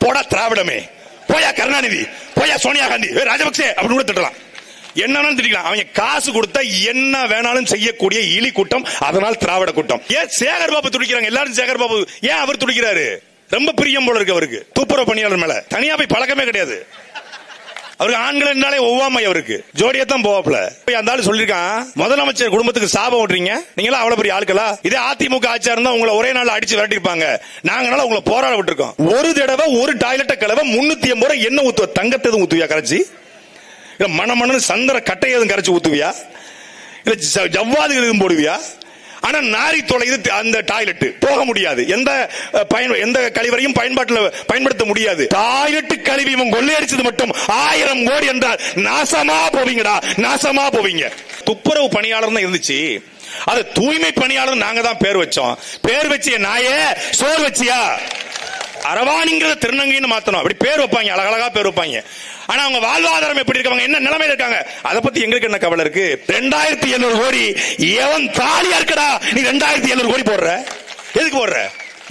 போடா திராவிடமே, போயா கருணாநிதி, போயா சோனியா காந்தி, ராஜபக்சே அப்படின்னு கூட திட்டலாம், என்னன்னு திட்டிக்கலாம். அவங்க காசு கொடுத்தா என்ன வேணாலும் செய்யக்கூடிய இலி கூட்டம், அதனால் திராவிட கூட்டம். ஏன் சேகர் பாபு துடிக்கிறாங்க எல்லாரும்? சேகர் பாபு ஏன் அவர் துடிக்கிறாரு? ரொம்ப பிரியம் போல இருக்கு அவருக்கு துப்புரவு பணியாளர் மேல. தனியா போய் பழக்கமே கிடையாது அவருக்கு. ஆண்கள் என்றாலே ஒவ்வாமை அவருக்கு, ஜோடியத்தான் போவாப்ல. அந்த ஆளு சொல்லிருக்கான், முதலமைச்சர் குடும்பத்துக்கு சாபம் ஓட்டுறீங்க, நீங்களா அவ்வளவு பெரிய ஆட்களா? இதே அதிமுக ஆட்சியா இருந்தா உங்களை ஒரே நாள் அடிச்சு விரட்டி இருப்பாங்க, நாங்களால உங்களை போராட விட்டுருக்கோம். ஒரு தடவை ஒரு டாய்லெட்டை கலவை 380 ரூபாய் என்ன ஊத்துவ? தங்கத்தை எதுவும் ஊத்துவியா கரைச்சி? இல்ல மணமணு சந்திர கட்டை எதுவும் கரைச்சி ஊத்துவியா? இல்ல ஜவ்வாது எதுவும் போடுவியா? ஆனா நாரி தொலைது அந்த டாய்லெட் போக முடியாது, எந்த கழிவறையும் பயன்படுத்த முடியாது. டாய்லெட் கழிவு இவன் கொள்ளையடிச்சது மட்டும் 1000 கோடி என்றால் நாசமா போவீங்கடா, நாசமா போவீங்க. துப்புரவு பணியாளர் தான் இருந்துச்சு, அது தூய்மை பணியாளர் நாங்க தான் பேர் வச்சோம். பேர் வச்சிய நாயே சோறு வச்சியா? அரவாணிங்கிறத திருநங்கைன்னு மாத்தணும், அப்படி பேர் வைப்பாங்க, அழகழகா பேர் வைப்பாங்க. ஆனா அவங்க வாழ்வாதாரம் எப்படி இருக்காங்க, என்ன நிலைமையில இருக்காங்க, அதை பத்தி எங்களுக்கு என்ன கவலை இருக்கு? 2700 கோடி எவன் தாலியா இருக்கடா, நீ 2700 கோடி போடுற, எதுக்கு போடுற?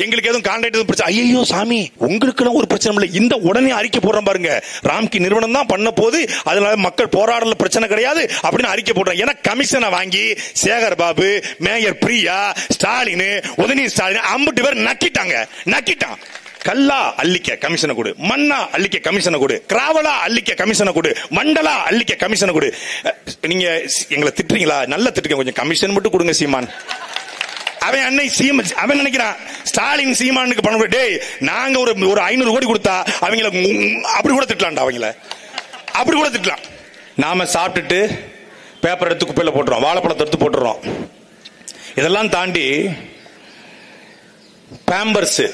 எங்களுக்கு எதுவும் கான்ட்ராக்ட் பிரச்சனை? ஐயோ சாமி, உங்களுக்கு ஒரு பிரச்சனை இல்லை, இந்த உடனே அறிக்கை போடுறோம் பாருங்க, ராம்கி நிறுவனம் தான் பண்ண போது, அதனால மக்கள் போராடல பிரச்சனை கிடையாது அப்படின்னு அறிக்கை போடுறோம். ஏன்னா கமிஷனை வாங்கி சேகர் பாபு, மேயர் பிரியா, ஸ்டாலின், உதயநிதி ஸ்டாலின் 50 பேர் நக்கிட்டான். கல்லா அள்ளிக்க கமிஷனை கொடு, மண்ணா அள்ளிக்க கமிஷனை கொடு, கிராவலா அள்ளிக்க கமிஷனை கொடு, மண்டலா அள்ளிக்க கமிஷனை கொடு. நீங்க எங்களை திட்டுறீங்களா? நல்ல திட்டுங்க, கொஞ்சம் கமிஷன் மட்டும் கொடுங்க சீமான். அவன் அன்னை அவன் நினைக்கிறான் ஸ்டாலின் சீமானுக்கு பணம் கொடு, நாங்க ஒரு 500 கோடி கொடுத்தா அவங்கள அப்படி கூட திட்டலாம்டா, அவங்கள அப்படி கூட திட்டலாம். நாம சாப்பிட்டுட்டு பேப்பர் எடுத்து குப்பையில போட்டுறோம், வாழைப்பழத்தை எடுத்து போட்டுறோம். இதெல்லாம் தாண்டி பேம்பர்ஸ்,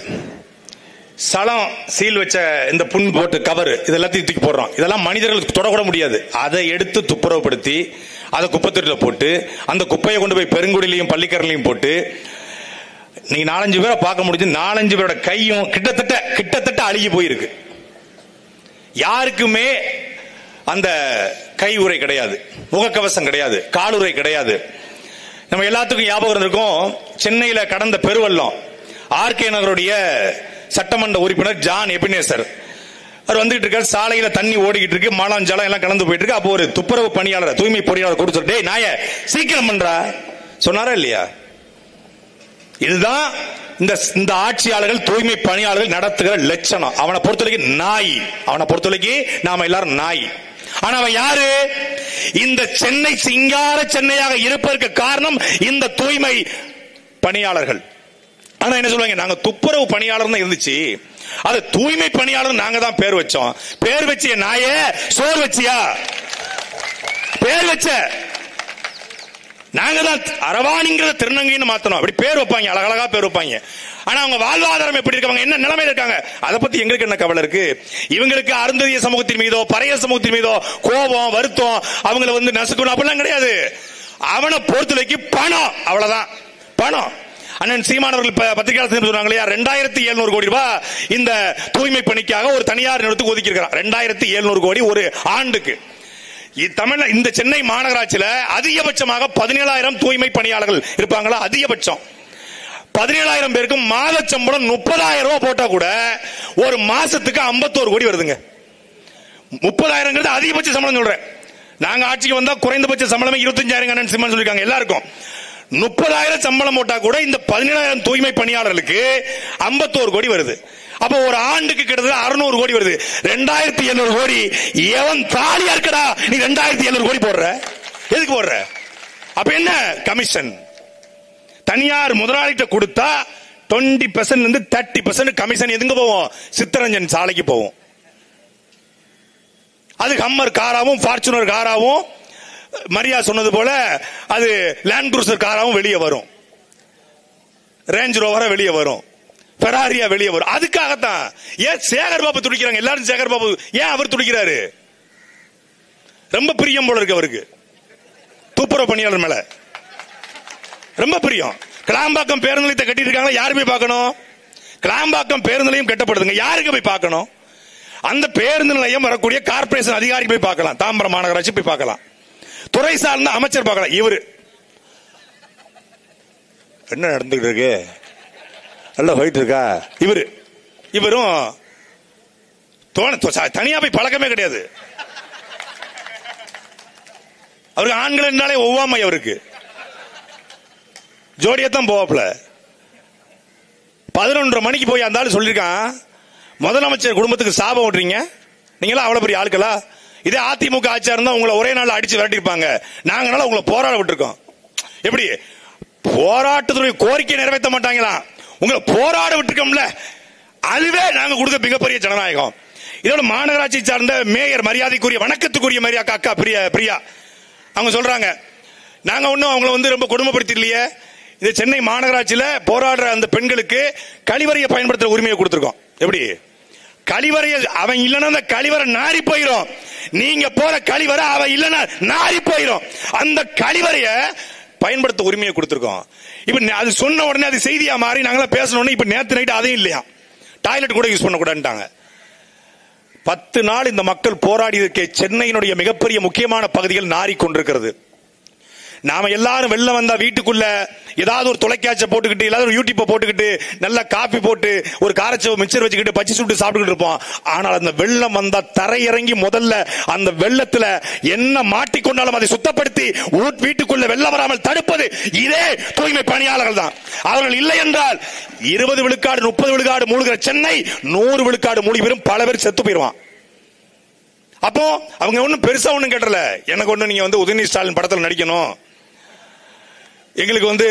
சலம் சீல் வச்ச இந்த புண் போட்டு கவர், இதெல்லாத்தையும் தூக்கி போடுறோம். இதெல்லாம் மனிதர்களுக்கு தொடக்கூட முடியாது. அதை எடுத்து துப்புரவுப்படுத்தி அதை குப்பைத்தொட்டில போட்டு அந்த குப்பையை கொண்டு போய் பெருங்குடியிலையும் பள்ளிக்கரலையும் போட்டு நீ 4-5 பேரை பார்க்க முடிஞ்சு, 4-5 பேரோட கையும் கிட்டத்தட்ட அழுகி போயிருக்கு. யாருக்குமே அந்த கை உறை கிடையாது, முகக்கவசம் கிடையாது, காலுறை கிடையாது. நம்ம எல்லாத்துக்கும் ஞாபகம் இருந்திருக்கும், சென்னையில கடந்த பெருவெள்ளம், ஆர்கே நகருடைய சட்டமன்ற உறுப்பினர் ஜான் எபினேசர் அவர் வந்துட்டு இருக்காரு, சாலையில தண்ணி ஓடிக்கிட்டு இருக்கு, மலம் ஜலம் எல்லாம் கலந்து போயிட்டு இருக்கு. அப்போ ஒரு துப்புரவு பணியாளர், தூய்மை பொறியாளர் கொடுத்து, டேய் நாய சீக்கிரம் பண்றா சொன்னாரா இல்லையா? இதுதான் இந்த ஆட்சியாளர்கள், தூய்மை பணியாளர்கள் நடத்துகிற லட்சணம். அவனை பொறுத்தவரைக்கும் நாய், அவனை பொறுத்தவரைக்கும் நாம எல்லாரும் நாய். ஆனா அவன் யாரு? இந்த சென்னை சிங்கார சென்னையாக இருப்பதற்கு காரணம் இந்த தூய்மை பணியாளர்கள். ஆனா என்ன சொல்லுவாங்க, நாங்க துப்புரவு பணியாளர் தான் இருந்துச்சு, அது தூய்மை பணியாளர் நாங்க தான் பேர் வச்சோம். பேர் வச்சிய நாயே சோறு வச்சியா? பேர் வச்ச நாங்க தான் அரவாணிங்கிறத திருநங்கைன்னு மாத்தணும், அப்படி பேர் வைப்பாங்க, அழகழகா பேர் வைப்பாங்க. ஆனா அவங்க வாழ்வாதாரம் எப்படி இருக்காங்க, என்ன நிலைமையில இருக்காங்க, அதை பத்தி எங்களுக்கு என்ன கவலை இருக்கு? இவங்களுக்கு அருந்ததிய சமூகத்தின் மீதோ பறையர் சமூகத்தின் மீதோ கோபம், வருத்தம், அவங்களை நசுக்கணும் அப்படிலாம் கிடையாது. அவனை பொறுத்தலைக்கு பணம், அவ்வளவுதான் பணம். அண்ணன் சீமானவர்கள் பத்திரிகையாளர் சொன்னாங்க இல்லையா, 2700 கோடி ரூபாய் இந்த தூய்மை பணிக்காக ஒரு தனியார் நிறுவனத்துக்கு ஒதுக்கி இருக்கிறார். 2700 கோடி ஒரு ஆண்டுக்கு. தமிழ்ல இந்த சென்னை மாநகராட்சியில அதிகபட்சமாக 17,000 தூய்மை பணியாளர்கள் இருப்பாங்களா? அதிகபட்சம் 17,000 பேருக்கு மாத சம்பளம் 30,000 ரூபாய் போட்டா கூட ஒரு மாசத்துக்கு 51 கோடி வருதுங்க. 30,000 அதிகபட்ச சம்பளம் சொல்றேன். நாங்க ஆட்சிக்கு வந்தா குறைந்தபட்ச சம்பளமே 25,000 சிம்மன் சொல்லிருக்காங்க எல்லாருக்கும். 30,000 சம்பளம் போட்டா கூட இந்த 17,000 தூய்மை பணியாளர்களுக்கு 51 கோடி வருது. அப்ப ஒரு ஆண்டுக்கு கிட்டத்தட்ட 600 கோடி வருது. 2700 கோடி எவன் தாலியா இருக்கடா, நீ 2700 கோடி போடுற, எதுக்கு போடுற? அப்ப என்ன கமிஷன்? தனியார் முதலாளிகிட்ட கொடுத்தா 20% இருந்து 30% கமிஷன் எதுங்க போவோம்? சித்தரஞ்சன் சாலைக்கு போவோம். அது ஹம்மர் காராவும் ஃபார்ச்சுனர் காராவும், மரியா சொன்னது போல அது லேண்ட் குரூசர் காராவும் வெளியே வரும், ரேஞ்ச் ரோவரா வெளியே வரும், ஃபெராரியா வெளியே வரும். அதுக்காகத்தான் ஏன் சேகர் பாபு துடிக்கிறாங்க எல்லாரும்? சேகர் பாபு ஏன் அவர் துடிக்கிறாரு? ரொம்ப பிரியம் போல இருக்கு அவருக்கு துப்புரவு பணியாளர் மேல, ரொம்ப பிரியம். கிளாம்பாக்கம் பேருந்து நிலையத்தை கட்டிட்டு இருக்காங்க, யாரு போய் பார்க்கணும்? கிளாம்பாக்கம் பேருந்து நிலையம் கட்டப்படுதுங்க, யாருக்கு போய் பார்க்கணும்? அந்த பேருந்து நிலையம் வரக்கூடிய கார்பரேஷன் அதிகாரி போய் பார்க்கலாம், தாம்பரம் மாநகராட்சி போய் பார்க்கலாம், துறை சார்ந்த அமைச்சர் பார்க்கலாம். இவரு என்ன நடந்துகிட்டு இருக்கு, நல்லா போயிட்டு இருக்கா? இவரும் தனியா போய் பழக்கமே கிடையாது அவருக்கு. ஆண்கள் என்றாலே ஒவ்வாமை அவருக்கு. ஜோடியத்தான் போவாப்ல. 11:30 மணிக்கு போய் அந்த ஆளு சொல்லிருக்கான், முதலமைச்சர் குடும்பத்துக்கு சாபம் ஓட்டுறீங்க, நீங்களா அவ்வளவு பெரிய ஆட்களா? இதே அதிமுக ஆட்சியா இருந்தா உங்களை ஒரே நாள் அடிச்சு விரட்டிருப்பாங்க. நாங்கனால உங்களை போராட விட்டுருக்கோம். எப்படி போராட்டத்துடைய கோரிக்கை நிறைவேற்ற மாட்டாங்களா? உங்களை போராட விட்டுருக்கோம்ல, அதுவே நாங்க கொடுத்த மிகப்பெரிய ஜனநாயகம். இதோட மாநகராட்சி சார்ந்த மேயர் மரியாதைக்குரிய வணக்கத்துக்குரிய மரியா அக்கா பிரியா அவங்க சொல்றாங்க, நாங்க ஒன்னும் அவங்களை ரொம்ப கொடுமைப்படுத்தலையே. இது சென்னை மாநகராட்சியில போராடுற அந்த பெண்களுக்கு கழிவறையை பயன்படுத்துற உரிமையை கொடுத்திருக்கோம். எப்படி கழிவறையை அவன் இல்லைன்னா அந்த கழிவறை நாரி போயிடும். நீங்க போற கழிவறை அவன் இல்லைன்னா நாரி போயிடும். அந்த கழிவறையை பயன்படுத்த உரிமையை கொடுத்திருக்கோம். இப்ப அது சொன்ன உடனே அது செய்தியா மாறி நாங்களா பேசணும். இப்ப நேத்து நைட்டு அதையும் இல்லையா, டாய்லெட் கூட யூஸ் பண்ண கூடாதுட்டாங்க. 10 நாள் இந்த மக்கள் போராடியதற்கு சென்னையினுடைய மிகப்பெரிய முக்கியமான பகுதிகள் நாறிக்கொண்டிருக்கிறது. நாம எல்லாரும் வெள்ளம் வந்தா வீட்டுக்குள்ள ஏதாவது ஒரு தொலைக்காட்சி போட்டுக்கிட்டு ஏதாவது ஒரு யூடியூப் போட்டுக்கிட்டு நல்லா காபி போட்டு ஒரு காரச்சவ மிச்சர் வச்சுக்கிட்டு பச்சி சுட்டு சாப்பிட்டுக்கிட்டு இருப்போம். ஆனால் அந்த வெள்ளம் வந்தா தரையிறங்கி முதல்ல அந்த வெள்ளத்துல என்ன மாட்டிக்கொண்டாலும் அதை சுத்தப்படுத்தி வீட்டுக்குள்ள வெள்ளம் வராமல் தடுப்பது இதே தூய்மை பணியாளர்கள் தான். அவர்கள் இல்லை என்றால் 20 விழுக்காடு 30 விழுக்காடு மூழ்கிற சென்னை 100 விழுக்காடு மூழ்கி பெறும், பல பேர் செத்து போயிருவான். அப்போ அவங்க ஒன்னும் பெருசா ஒண்ணும் கேட்டல, எனக்கு ஒண்ணு நீங்க உதயநிதி ஸ்டாலின் படத்துல நடிக்கணும், எங்களுக்கு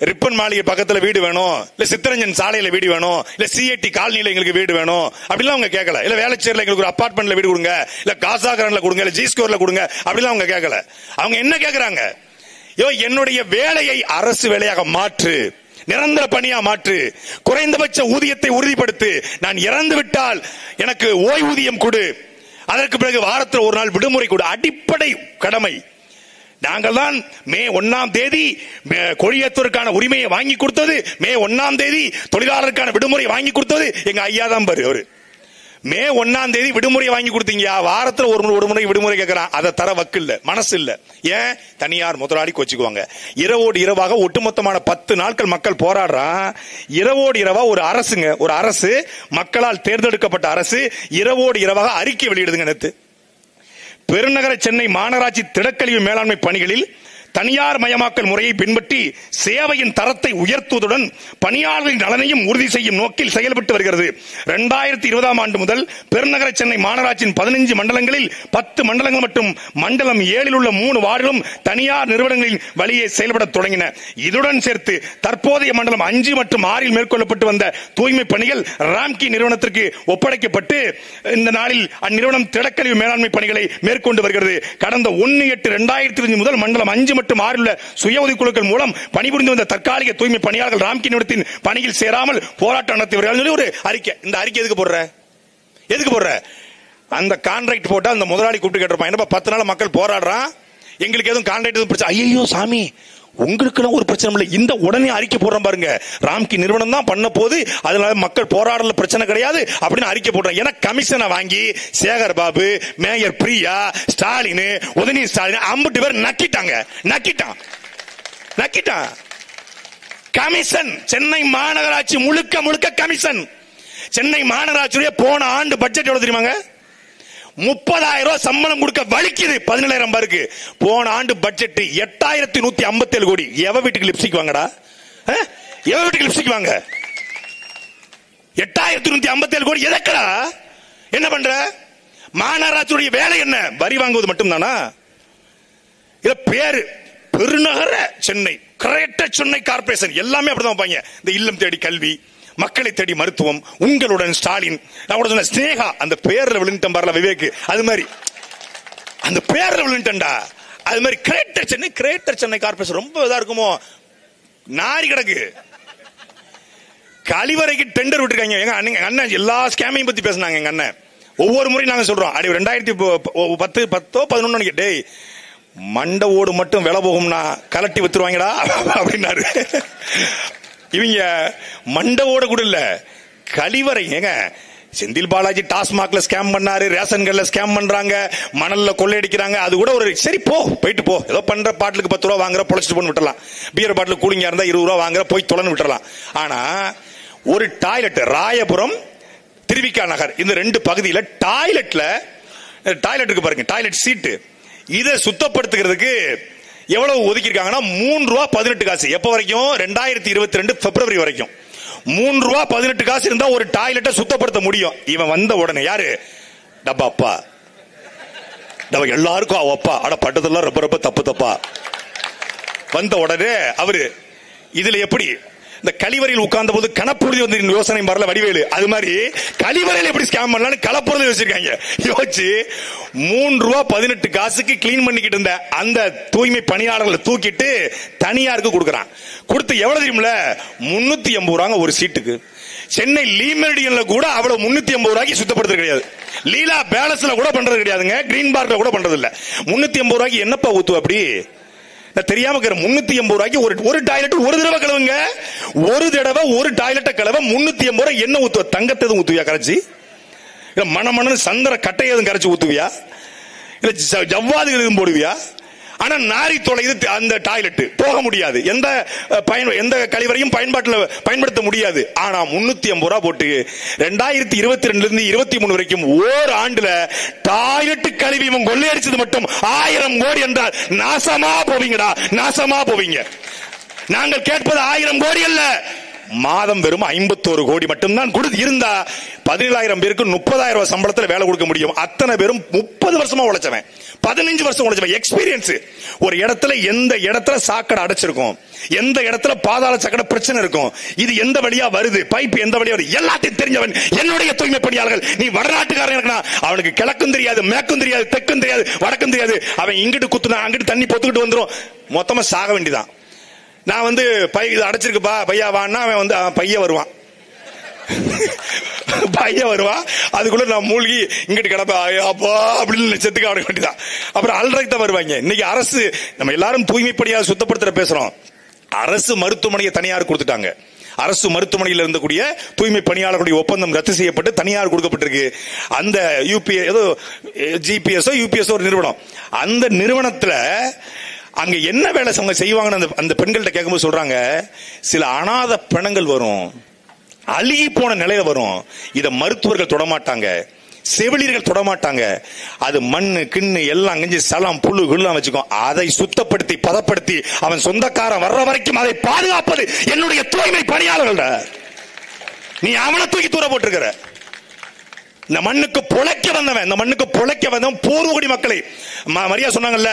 ரிப்பன் மாளிகை பக்கத்துல வீடு வேணும், இல்ல சித்தரஞ்சன் சாலையில வீடு வேணும், இல்ல சிஐடி காலனியில எங்களுக்கு வீடு வேணும் அப்படிலாம் அவங்க கேட்கல. இல்ல வேளச்சேரியில எங்களுக்கு ஒரு அபார்ட்மெண்ட்ல வீடு கொடுங்க, இல்ல காசாகரன்ல கொடுங்க, இல்ல ஜி ஸ்கோர்ல கொடுங்க அப்படிலாம் அவங்க கேட்கல. அவங்க என்ன கேட்கறாங்க, என்னுடைய வேலையை அரசு வேலையாக மாற்று, நிரந்தர பணியா மாற்று, குறைந்தபட்ச ஊதியத்தை உறுதிப்படுத்து, நான் இறந்து விட்டால் எனக்கு ஓய்வூதியம் கொடு, அதற்கு பிறகு வாரத்தில் ஒரு நாள் விடுமுறை கொடு. அடிப்படை கடமை. நாங்கள் தான் மே 1ஆம் தேதி கொடியேற்றுவதற்கான உரிமையை வாங்கி கொடுத்தது, மே 1ஆம் தேதி தொழிலாளருக்கான விடுமுறை வாங்கி கொடுத்தது எங்க ஐயா தான் பாரு. அவரு மே 1ஆம் தேதி விடுமுறை வாங்கி கொடுத்தீங்க, வாரத்தில் ஒரு முறை விடுமுறை கேட்கிறான். அதை தர வக்கு இல்ல, மனசு இல்ல. ஏன்? தனியார் முதலாளி கோச்சிக்குவாங்க. இரவோடு இரவாக ஒட்டுமொத்தமான 10 நாட்கள் மக்கள் போராடுறான். இரவோடு இரவா ஒரு அரசு மக்களால் தேர்ந்தெடுக்கப்பட்ட அரசு இரவோடு இரவாக அறிக்கை வெளியிடுதுங்க. நேத்து பெருநகர சென்னை மாநகராட்சி திடக்கழிவு மேலாண்மை பணிகளில் தனியார் மயமாக்கல் முறையை பின்பற்றி சேவையின் தரத்தை உயர்த்துவதுடன் பணியாளர்களின் நலனையும் உறுதி செய்யும் நோக்கில் செயல்பட்டு வருகிறது. 2020ஆம் ஆண்டு முதல் பெருநகர சென்னை மாநகராட்சியின் 15 மண்டலங்களில் 10 மண்டலங்கள் மற்றும் மண்டலம் 7 உள்ள 3 வார்டுகளும் தனியார் நிறுவனங்களின் வழியே செயல்பட தொடங்கின. இதுடன் சேர்த்து தற்போதைய மண்டலம் 5 மற்றும் 6 மேற்கொள்ளப்பட்டு வந்த தூய்மை பணிகள் ராம்கி நிறுவனத்திற்கு ஒப்படைக்கப்பட்டு இந்த நாளில் அந்நிறுவனம் திடக்கழிவு மேலாண்மை பணிகளை மேற்கொண்டு வருகிறது. கடந்த 1/8/2005 முதல் மண்டலம் 5 மற்றும் 6 உள்ள சுய உதவிக்குழுக்கள் மூலம் பணிபுரிந்து வந்த தற்காலிக தூய்மை பணியாளர்கள் ராம்கி நிறுவனத்தின் பணியில் சேராமல் போராட்டம் நடத்தி வருகிறார்கள். ஒரு அறிக்கை. இந்த அறிக்கை எதுக்கு போடுற? அந்த கான்ட்ராக்ட் போட்டா அந்த முதலாளி கூப்பிட்டு கேட்டிருப்பான், என்னப்பா 10 நாள் மக்கள் போராடுறான், எங்களுக்கு எதுவும் கான்ட்ராக்ட் எதுவும் பிரச்சனை? ஐயோ சாமி, உங்களுக்கு ஒரு பிரச்சனை இல்லை, இந்த உடனே அறிக்கை போடுறோம் பாருங்க, ராம்கி நிறுவனம் தான் பண்ண போது, அதனால மக்கள் போராடல பிரச்சனை கிடையாது அப்படின்னு அறிக்கை போடுறோம். ஏன்னா கமிஷனை வாங்கி சேகர் பாபு, மேயர் பிரியா, ஸ்டாலின், உதயநிதி ஸ்டாலின் 50 பேர் நக்கிட்டான். கமிஷன் சென்னை மாநகராட்சி முழுக்க கமிஷன். சென்னை மாநகராட்சியுடைய போன ஆண்டு பட்ஜெட் எவ்வளவு தெரியுமாங்க? 30,000 ரூபாய் சம்பளம் கொடுக்க வலிக்குது. 17,000 பேருக்கு போன ஆண்டு பட்ஜெட் 8,157 கோடி. எவ வீட்டுக்கு லிப்ஸ்டிக் வாங்கடா? எவ வீட்டுக்கு லிப்ஸ்டிக் வாங்க? 8,157 கோடி எதற்கடா? என்ன பண்ற? மாநகராட்சியுடைய வேலை என்ன? வரி வாங்குவது மட்டும் தானா? இத பேரு பெருநகர சென்னை, கிரேட்டர் சென்னை கார்பரேஷன் எல்லாமே அப்படிதான் வைப்பாங்க. இந்த இல்லம் தேடி கல்வி, மக்களை தேடி மருத்துவம், உங்களுடன் ஸ்டாலின், நான் கூட சொன்ன ஸ்னேகா, அந்த பேர்ல விழுந்துட்டேன் பாருல விவேக், அது மாதிரி அந்த பேர்ல விழுந்துட்டா. அது மாதிரி கிரேட்டர் சென்னை கார்பரேஷன் ரொம்ப இதா இருக்குமோ, நாரி கிடக்கு. கழிவறைக்கு டெண்டர் விட்டுருக்காங்க. எங்க அண்ணன் எல்லா ஸ்கேமையும் பத்தி பேசினாங்க. எங்க அண்ணன் ஒவ்வொரு முறையும் நாங்க சொல்றோம், அடி 2010-11 டேய் மண்ட ஓடு மட்டும் விலை போகும்னா கலட்டி வித்துருவாங்கடா அப்படின்னாரு. இவங்க மண்டவோட கூட இல்ல, கழிவறை. ஏங்க செந்தில் பாலாஜி டாஸ்மாக்ல ஸ்கேம் பண்ணாரு, ரேஷன்கள்ல ஸ்கேம் பண்றாங்க, மணல்ல கொள்ளையடிக்கிறாங்க. அது கூட ஒரு சரி போயிட்டு போ, ஏதோ பண்ற பாட்டுக்கு 10 ரூபா வாங்குற பொழைச்சிட்டு போன்னு விட்டுறலாம். பியர் பாட்டில் கூலிங்கா இருந்தா 20 ரூபா வாங்குற போய் தொலைன்னு விட்டுறலாம். ஆனா ஒரு டாய்லெட் ராயபுரம் திருவிக்கா நகர் இந்த ரெண்டு பகுதியில் டாய்லெட் இருக்கு பாருங்க, டாய்லெட் சீட்டு இதை சுத்தப்படுத்துகிறதுக்கு எவ்வளவு ஒதுக்கி இருக்காங்கன்னா ₹3.18. எப்ப வரைக்கும்? 2022 பிப்ரவரி வரைக்கும். ₹3.18 இருந்தா ஒரு டாய்லெட்டை சுத்தப்படுத்த முடியும். இவன் வந்த உடனே யாரு? டப்பா அப்பா, எல்லாருக்கும் அவப்பா, அட பட்டதெல்லாம் ரொம்ப தப்பா வந்த உடனே அவரு இதுல எப்படி இந்த கழிவறையில் உட்கார்ந்த போது கணப்புறுதி வந்து யோசனை வரல வடிவேலு, அது மாதிரி கழிவறையில் எப்படி ஸ்கேம் பண்ணலாம்னு கலப்புறதை யோசிச்சிருக்காங்க. யோசிச்சு ₹3.18 கிளீன் பண்ணிக்கிட்டு இருந்த அந்த தூய்மை பணியாளர்களை தூக்கிட்டு தனியாருக்கு கொடுக்கறான். கொடுத்து எவ்வளவு தெரியுமில்ல? ₹380 ஒரு சீட்டுக்கு. சென்னை லீமெரிடியன்ல கூட அவ்வளவு ₹380 சுத்தப்படுத்துறது கிடையாது. லீலா பேலஸ்ல கூட பண்றது கிடையாதுங்க. கிரீன் பார்க்ல கூட பண்றது இல்ல. ₹380 என்னப்பா ஊத்து? அப்படி தெரியாம ₹380 ஒரு டாய்லெட் ஒரு தடவை கழுவுங்க. ஒரு தடவை ஒரு டாய்லெட்டை கழுவ ₹380 என்ன ஊத்துவ? தங்கத்தை எதுவும் ஊத்துவியா கரைச்சி? இல்ல மணமணன்னு சந்திர கட்டை எதுவும் கரைச்சி ஊத்துவியா? இல்ல ஜவ்வாது எதுவும் போடுவியா? ஆனா நாரி தொலைது அந்த டாய்லெட் போக முடியாது. எந்த கழிவறையும் பயன்படுத்த முடியாது. ஆனா ₹380 போட்டு 2022 இருந்து 23 வரைக்கும் ஓர் ஆண்டுல டாய்லெட் கழிவு இவன் கொள்ளையடிச்சது மட்டும் 1000 கோடி என்றால் நாசமா போவீங்கடா, நாசமா போவீங்க. நாங்கள் கேட்பது 1000 கோடி அல்ல, மாதம் வெறும் 51 கோடி மட்டும்தான் இருந்தா 17,000 பேருக்கு 30,000 சம்பளத்தில் வேலை கொடுக்க முடியும். அத்தனை பேரும் 30 வருஷமா உழைச்சவன், 15 வருஷம் உழைச்சவன். எக்ஸ்பீரியன்ஸ். ஒரு இடத்துல எந்த இடத்துல சாக்கடை அடைச்சிருக்கும், எந்த இடத்துல பாதாள சாக்கடை பிரச்சனை இருக்கும், இது எந்த வழியா வருது, பைப் எந்த வழியா வருது, எல்லாத்தையும் தெரிஞ்சவன் என்னுடைய தூய்மை பணியாளர்கள். நீ வடநாட்டுக்காரன் இருக்கா, அவனுக்கு கிழக்கும் தெரியாது, மேற்கும் தெரியாது, தெற்கும் தெரியாது, வடக்கும் தெரியாது. அவன் இங்கிட்டு குத்துனா அங்கிட்டு தண்ணி பொத்துக்கிட்டு வந்துடும், மொத்தமா சாக வேண்டிதான். நான் வந்து இது அடைச்சிருக்குப்பா பையா வான்னா அவன் பைய வருவான், பையன் வருவான். அதுக்குள்ள நான் மூழ்கி இங்கிட்டு கிடப்பா அப்பா அப்படின்னு செத்துக்க அவனுக்கு வேண்டிதான். அப்புறம் அல்றதுக்கு தான் வருவாங்க. இன்னைக்கு அரசு, நம்ம எல்லாரும் தூய்மைப்படியாக சுத்தப்படுத்துற பேசுறோம். அரசு மருத்துவமனையை தனியார் கொடுத்துட்டாங்க. அரசு மருத்துவமனையில் இருந்தக்கூடிய தூய்மை பணியாளர்களுடைய ஒப்பந்தம் ரத்து செய்யப்பட்டு தனியார் கொடுக்கப்பட்டிருக்கு. அந்த ஜிபிஎஸ் யூபிஎஸ் ஒரு நிறுவனம், அந்த நிறுவனத்துல அங்க என்ன வேலை செய்வாங்கன்னு அந்த பெண்கள்கிட்ட கேட்கும்போது சொல்றாங்க, சில அனாதை பிணங்கள் வரும், அழுகி போன நிலையில வரும். இத மருத்துவர்கள் தொடமாட்டாங்க, செவிலியர்கள் தொடமாட்டாங்க. அது மண்ணு கிண்ணு எல்லாம் கஞ்சி சலம் புல்லு குள்ளம் வச்சுக்கோ. அதை சுத்தப்படுத்தி பதப்படுத்தி அவன் சொந்தக்காரன் வர்ற வரைக்கும் அதை பாதுகாப்பது என்னுடைய தூய்மை பணியாளர்கள். நீ அவனை தூக்கி தூர போட்டிருக்கிற. இந்த மண்ணுக்கு பொழைக்க வந்தவன், இந்த மண்ணுக்கு பொழைக்க வந்தவன் பூர்வகுடி மக்களை. மரியா சொன்னாங்கல்ல,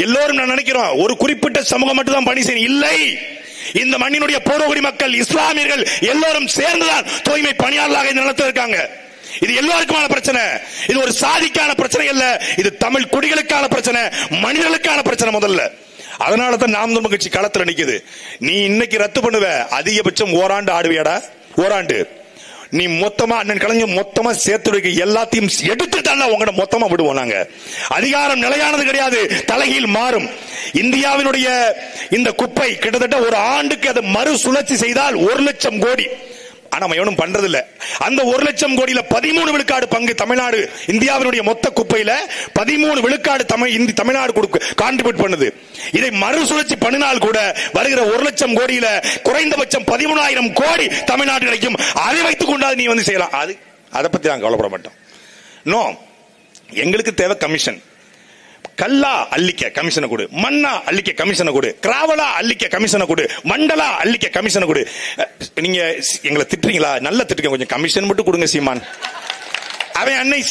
எல்லோரும் நான் நினைக்கிறோம் ஒரு குறிப்பிட்ட சமூகம் மட்டும் தான் பணி செய்யணும். இல்லை, இந்த மண்ணினுடைய பூர்வகுடி மக்கள், இஸ்லாமியர்கள் எல்லோரும் சேர்ந்துதான் தூய்மை பணியாளர்களாக இந்த நிலத்தில் இருக்காங்க. இது எல்லோருக்குமான பிரச்சனை. இது ஒரு சாதிக்கான பிரச்சனை அல்ல, இது தமிழ் குடிகளுக்கான பிரச்சனை, மனிதர்களுக்கான பிரச்சனை முதல்ல. அதனால தான் நாம் தமிழர் கட்சி களத்தில் நிக்குது. நீ இன்னைக்கு ரத்து பண்ணுவ, அதிகபட்சம் ஓராண்டு ஆடுவியாடா. ஓராண்டு நீ மொத்தமா அண்ணன் கலைஞர் மொத்தமா சேர்த்து எல்லாத்தையும் எடுத்துட்டால உங்களை மொத்தமா விடுவோம். நாங்க அதிகாரம் நிலையானது கிடையாது, தலைகீழ் மாறும். இந்தியாவினுடைய இந்த குப்பை கிட்டத்தட்ட ஒரு ஆண்டுக்கு அதை மறுசுழற்சி செய்தால் 1,00,000 கோடி. ஆனா எவனும் பண்றது இல்ல. அந்த 1,00,000 கோடியில 13 விழுக்காடு பங்கு தமிழ்நாடு, இந்தியாவினுடைய மொத்த குப்பையில 13 விழுக்காடு தமிழ்நாடு கான்ட்ரிபியூட் பண்ணுது. இதை மறுசுழற்சி பண்ணினால் கூட வருகிற 1,00,000 கோடியில குறைந்தபட்சம் 13,000 கோடி தமிழ்நாடு கிடைக்கும். அதை வைத்துக் கொண்டாது நீ வந்து செய்யலாம். அதை பத்தி நாங்க கவலைப்பட மாட்டோம். நோ, எங்களுக்கு தேவை கமிஷன். கல்லா அள்ளிக்க கமிஷனை கொடு, மண்ணா அள்ளிக்க கமிஷனை கொடு, கிராவலா அள்ளிக்க கமிஷனை கொடு, மண்டலா அள்ளிக்க கமிஷனை கொடு. நீங்க எங்களை திட்டுறீங்களா? நல்ல திட்டுங்க, கொஞ்சம் கமிஷன் மட்டும் கொடுங்க சீமான். அவன் அன்னை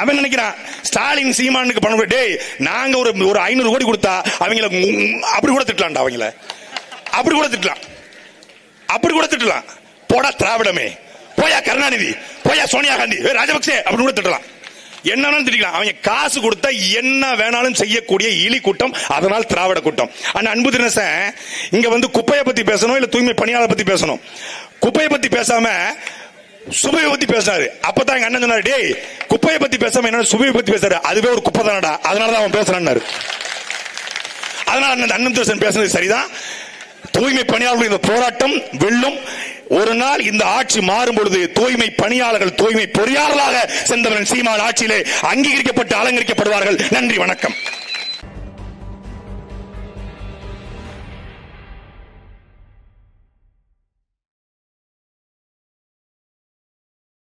அவன் நினைக்கிறான் ஸ்டாலின் சீமானுக்கு பண்ண, டேய் நாங்க ஒரு 500 கோடி கொடுத்தா அவங்கள அப்படி கூட திட்டலாம்டா, அவங்கள அப்படி கூட திட்டலாம், அப்படி கூட திட்டலாம். போடா திராவிடமே, போயா கருணாநிதி, போயா சோனியா காந்தி, ராஜபக்சே அப்படி கூட திட்டலாம். என்னன்னு திட்டிக்கலாம். அவங்க காசு கொடுத்தா என்ன வேணாலும் செய்யக்கூடிய இலி கூட்டம், அதனால் திராவிட கூட்டம். அன்பு தினசன் இங்க வந்து குப்பையை பத்தி பேசணும், இல்ல தூய்மை பணியாளர் பத்தி பேசணும். குப்பையை பத்தி பேசாம சுபையை பத்தி பேசினாரு. அப்பதான் எங்க அண்ணன் சொன்னாரு, டேய் குப்பையை பத்தி பேசாம என்ன சுபையை பத்தி பேசாரு, அதுவே ஒரு குப்பை தானடா, அதனாலதான் அவன் பேசுறான்னு. அதனால அண்ணன் தினசன் பேசுனது சரிதான். தூய்மை பணியாளர்கள் இந்த போராட்டம் வெல்லும். ஒரு நாள் இந்த ஆட்சி மாறும் பொழுது தூய்மை பணியாளர்கள் தூய்மை பொறியாளர்களாக சென்றவர்கள் சீமான் ஆட்சியிலே அங்கீகரிக்கப்பட்டு அலங்கரிக்கப்படுவார்கள். நன்றி, வணக்கம்.